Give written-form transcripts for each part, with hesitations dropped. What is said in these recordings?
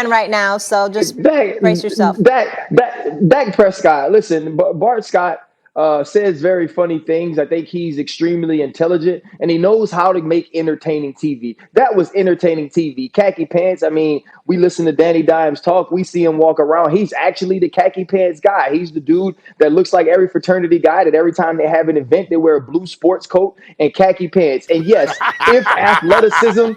line right now, so just brace yourself. Dak Prescott. Listen, Bart Scott says very funny things. I think he's extremely intelligent, and he knows how to make entertaining TV. That was entertaining TV. Khaki pants. I mean, we listen to Danny Dimes talk. We see him walk around. He's actually the khaki pants guy. He's the dude that looks like every fraternity guy that every time they have an event, they wear a blue sports coat and khaki pants. And yes, if athleticism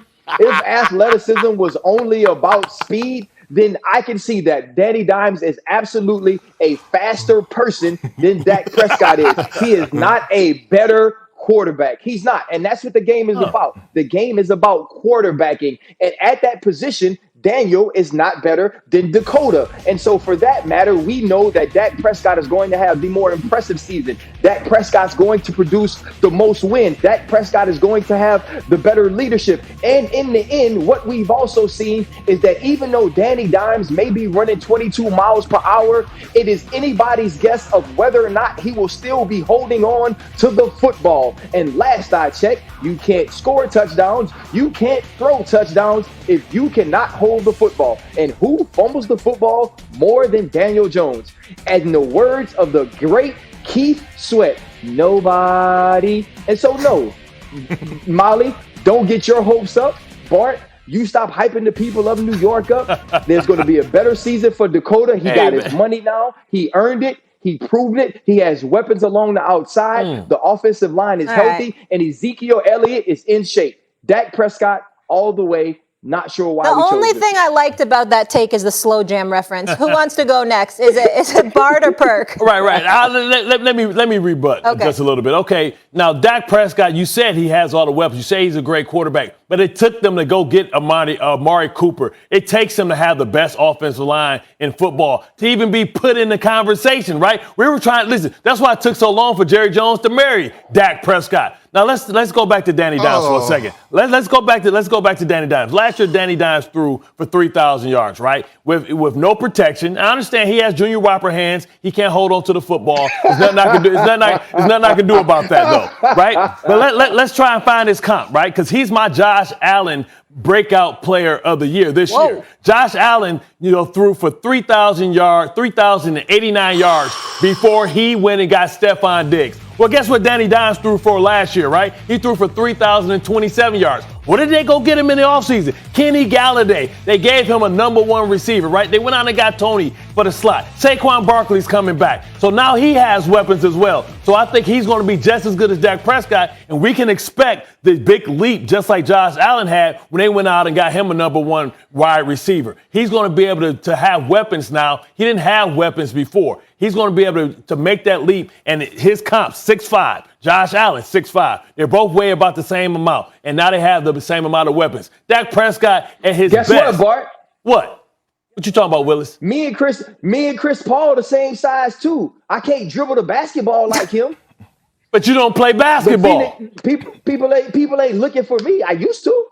was only about speed, then I can see that Danny Dimes is absolutely a faster person than Dak Prescott is. He is not a better quarterback. He's not. And that's what the game is about. The game is about quarterbacking. And at that position, Daniel is not better than Dakota. And so for that matter, we know that Dak Prescott is going to have the more impressive season. Dak Prescott's going to produce the most wins. Dak Prescott is going to have the better leadership. And in the end, what we've also seen is that even though Danny Dimes may be running 22 miles per hour, it is anybody's guess of whether or not he will still be holding on to the football. And last I checked, you can't score touchdowns. You can't throw touchdowns if you cannot hold the football. And who fumbles the football more than Daniel Jones? And in the words of the great Keith Sweat, nobody. And so, no, Molly, don't get your hopes up. Bart, you stop hyping the people of New York up. There's going to be a better season for Dakota. He got his money now. He earned it. He proved it. He has weapons along the outside. The offensive line is healthy. And Ezekiel Elliott is in shape. Dak Prescott all the way. Not sure why. The only thing I liked about that take is the slow jam reference. Who wants to go next? Is it Bart or Perk? Right. Let me rebut just a little bit. Okay, now Dak Prescott, you said he has all the weapons. You say he's a great quarterback, but it took them to go get Amari Cooper. It takes him to have the best offensive line in football to even be put in the conversation, right? We were trying. Listen, that's why it took so long for Jerry Jones to marry Dak Prescott. Now let's go back to Danny Dimes for a second. Let's go back to Danny Dimes. Last year, Danny Dimes threw for 3,000 yards, right? With no protection. I understand he has Junior Whopper hands. He can't hold on to the football. There's nothing I can do. There's nothing I can do about that, though, right? But let's try and find his comp, right? Because he's my Josh Allen breakout player of the year this year. Josh Allen, threw for 3,000 yards, 3,089 yards before he went and got Stephon Diggs. Well, guess what Danny Dimes threw for last year, right? He threw for 3,027 yards. What did they go get him in the offseason? Kenny Galladay. They gave him a number one receiver, right? They went out and got Tony for the slot. Saquon Barkley's coming back. So now he has weapons as well. So I think he's going to be just as good as Dak Prescott, and we can expect the big leap just like Josh Allen had when they went out and got him a number one wide receiver. He's going to be able to have weapons now. He didn't have weapons before. He's going to be able to make that leap, and his comp, 6'5". Josh Allen, 6'5". They're both weigh about the same amount, and now they have the same amount of weapons. Dak Prescott at his best. Guess what, Bart? What you talking about, Willis? Me and Chris Paul the same size too. I can't dribble the basketball like him. But you don't play basketball. People ain't looking for me. I used to.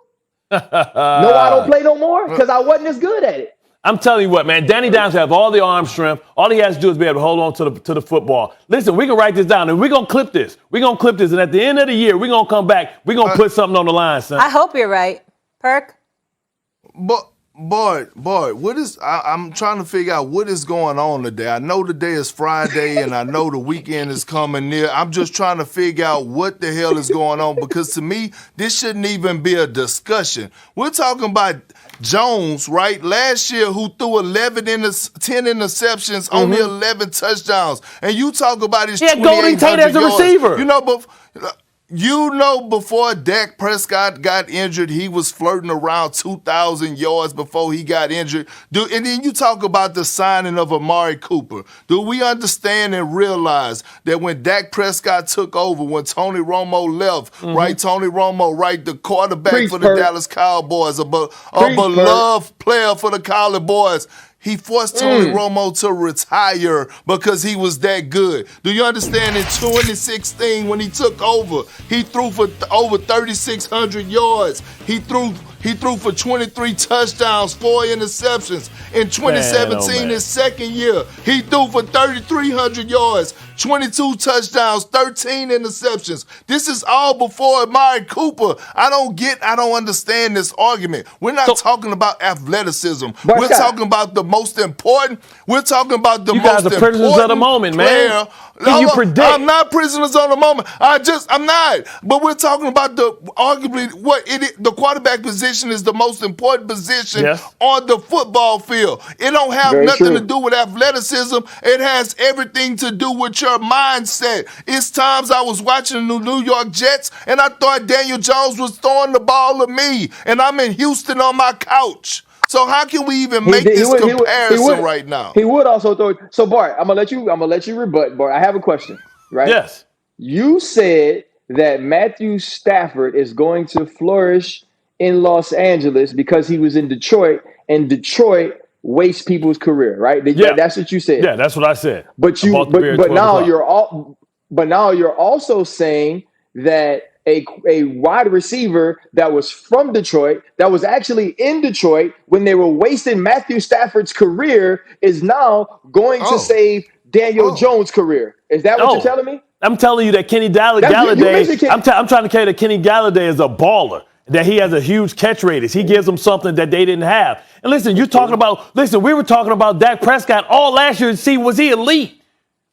No, I don't play no more because I wasn't as good at it. I'm telling you what, man, Danny Dimes have all the arm strength. All he has to do is be able to hold on to the football. Listen, we can write this down, and we're going to clip this. And at the end of the year, we're going to come back. We're going to put something on the line, son. I hope you're right. Perk? But Bart, I'm trying to figure out what is going on today. I know today is Friday, and I know the weekend is coming near. I'm just trying to figure out what the hell is going on, because to me, this shouldn't even be a discussion. We're talking about Jones, right? Last year, who threw 10 interceptions, only 11 touchdowns. And you talk about his 2,800 Golden Tate as a receiver. Before Dak Prescott got injured, he was flirting around 2,000 yards before he got injured. And then you talk about the signing of Amari Cooper. Do we understand and realize that when Dak Prescott took over, when Tony Romo left, right? Tony Romo, right, the quarterback for the Dallas Cowboys, a beloved player for the Cowboys. He forced Tony Romo to retire because he was that good. Do you understand? In 2016, when he took over, he threw for over 3,600 yards. He he threw for 23 touchdowns, 4 interceptions. In 2017, his second year, he threw for 3,300 yards, 22 touchdowns, 13 interceptions. This is all before Amari Cooper. I don't understand this argument. We're not talking about athleticism. We're talking about the most important. We're talking about the you most guys are prisoners of the moment, man. Can you predict? I'm not prisoners of the moment. I'm not. But we're talking about the quarterback position is the most important position on the football field. It don't have nothing to do with athleticism. It has everything to do with your mindset. It's times I was watching the New York Jets and I thought Daniel Jones was throwing the ball to me, and I'm in Houston on my couch. So how can we even make this comparison right now? He would also throw it. So Bart, I'm gonna let you rebut, Bart. I have a question, right? Yes. You said that Matthew Stafford is going to flourish in Los Angeles because he was in Detroit, and Detroit wastes people's career, right? That's what you said. Yeah, that's what I said. But now you're also saying that a wide receiver that was from Detroit, that was actually in Detroit when they were wasting Matthew Stafford's career, is now going to save Daniel Jones' career. Is that what you're telling me? I'm telling you that Kenny Galladay, I'm trying to tell you that Kenny Galladay is a baller, that he has a huge catch radius. He gives them something that they didn't have. And listen, we were talking about Dak Prescott all last year to see, was he elite?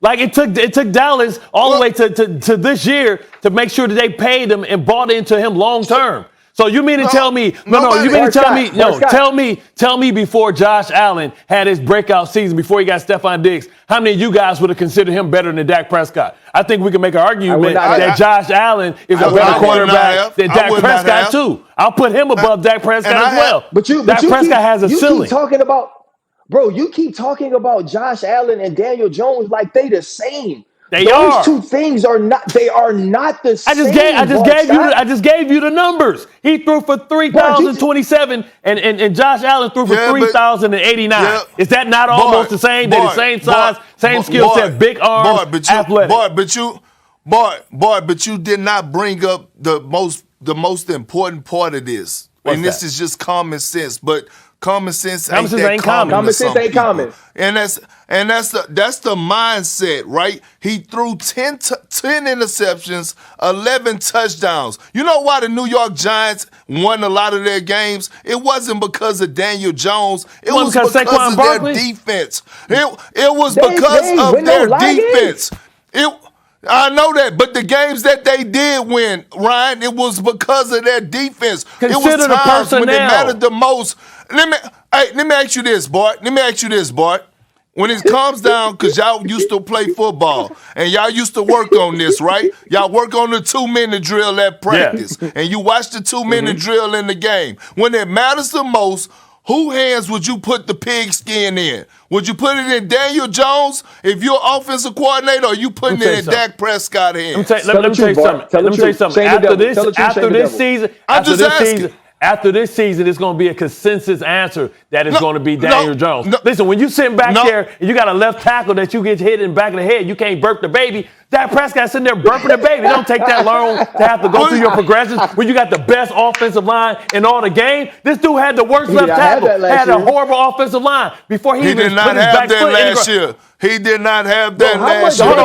Like it took Dallas all the way to this year to make sure that they paid him and bought into him long term. So you mean to tell me, tell me before Josh Allen had his breakout season, before he got Stephon Diggs, how many of you guys would have considered him better than Dak Prescott? I think we can make an argument that Josh Allen is a better quarterback than Dak Prescott too. I'll put him above Dak Prescott as well. Dak Prescott has a ceiling. You keep talking about Josh Allen and Daniel Jones like they the same. Those two things are not the same. I just gave you the numbers. He threw for 3,027 and Josh Allen threw for 3,089. Yeah. Is that not almost the same? They're the same size, same skill set, big arms, athletic. But you did not bring up the most important part of this. This is just common sense, but common sense ain't that common. Common sense ain't common. And that's the mindset, right? He threw 10 interceptions, 11 touchdowns. You know why the New York Giants won a lot of their games? It wasn't because of Daniel Jones. It was because of their defense. It was because of their defense. I know that, but the games that they did win, Ryan, it was because of their defense. Consider it was the times personnel. when it mattered the most. Let me ask you this, Bart. When it comes down, because y'all used to play football and y'all used to work on this, right? Y'all work on the 2-minute drill at practice, and you watch the 2-minute drill in the game. When it matters the most, whose hands would you put the pigskin in? Would you put it in Daniel Jones if you're offensive coordinator, or you putting it in Dak Prescott's hands? Let me tell you something. After this season, after this season, it's going to be a consensus answer that it's going to be Daniel Jones. Listen, when you're sitting back there and you got a left tackle that you get hit in the back of the head, you can't burp the baby. Dak Prescott sitting there burping the baby. It don't take that long to have to go through your progressions when you got the best offensive line in all the game. This dude had the worst left tackle, had a horrible offensive line before he even did not put his have back that foot last in the year. He did not have that last year. Hold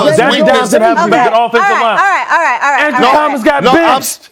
on. Danny Jones didn't have a bad offensive line. All right. Andrew Thomas got benched.